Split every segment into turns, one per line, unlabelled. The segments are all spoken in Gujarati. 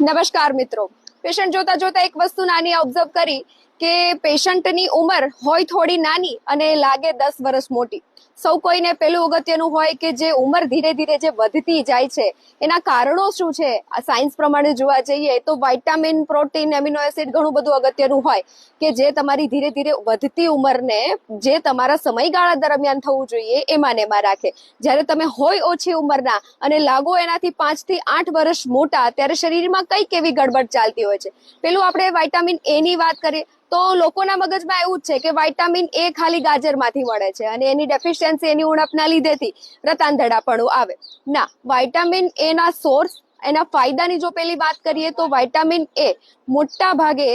નમસ્કાર મિત્રો, પેશન્ટ જોતા જોતા એક વસ્તુ નાની ઓબ્ઝર્વ કરી કે પેશન્ટની ઉંમર હોય થોડી નાની અને લાગે 10 વર્ષ મોટી. સૌ કોઈને પેલું અગત્યનું હોય કે જે ઉંમર ધીરે ધીરે જે વધતી જાય છે એના કારણો શું છે. આ સાયન્સ પ્રમાણે જોવા જઈએ તો વિટામિન, પ્રોટીન, એમિનો એસિડ ઘણું બધું અગત્યનું હોય કે જે તમારી ધીરે ધીરે વધતી ઉંમરને જે તમારા સમયગાળા દરમિયાન થવું જોઈએ એમાં ને એમાં રાખે. જ્યારે તમે હોય ઓછી ઉંમરના અને લાગો એનાથી 5 થી 8 વર્ષ મોટા ત્યારે શરીરમાં કઈક એવી ગડબડ ચાલતી હોય છે. પેલું આપણે વિટામિન એ ની વાત કરીએ તો લોકોના મગજમાં એવું જ છે કે વિટામિન એ ખાલી ગાજરમાંથી મળે છે અને એની ડેફિશિયન્સી એની ઉણપના લીધેથી રતાંધળાપણું આવે. ના, વિટામિન એ ના સોર્સ, એના ફાયદાની જો પેલી વાત કરીએ તો વિટામિન એ મોટા ભાગે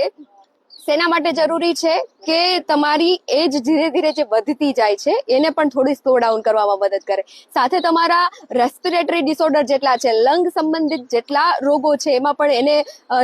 શેના માટે જરૂરી છે કે તમારી એજ ધીરે ધીરે જે વધતી જાય છે એને પણ થોડી સ્લો ડાઉન કરવામાં મદદ કરે. સાથે તમારા રેસ્પિરેટરી ડિસઓર્ડર જેટલા છે, લંગ સંબંધિત જેટલા રોગો છે એમાં પણ એને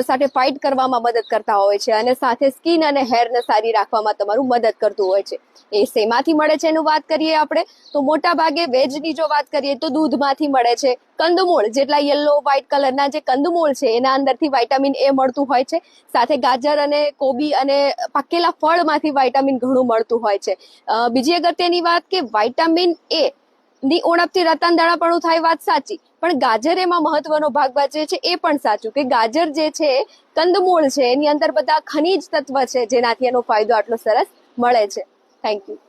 સાથે ફાઇટ કરવામાં મદદ કરતા હોય છે અને સાથે સ્કિન અને હેરને સારી રાખવામાં તમારું મદદ કરતું હોય છે. એ શેમાંથી મળે છે એનું વાત કરીએ આપણે તો મોટા ભાગે વેજની જો વાત કરીએ તો દૂધમાંથી મળે છે. કંદમૂળ જેટલા યલો વ્હાઇટ કલરના જે કંદમૂળ છે એના અંદરથી વિટામિન એ મળતું હોય છે. સાથે ગાજર અને કોબી અને પાકેલા ફળમાંથી વિટામિન ઘણું મળતું હોય છે. બીજી અગત્યની વાત કે વિટામિન એ ની ઉણપથી રતાંધળાપણું થાય, વાત સાચી, પણ ગાજર એમાં મહત્વનો ભાગ ભજવે છે એ પણ સાચું કે ગાજર જે છે કંદમૂળ છે એની અંદર બધા ખનીજ તત્વ છે જેનાથી એનો ફાયદો આટલો સરસ મળે છે. Thank you.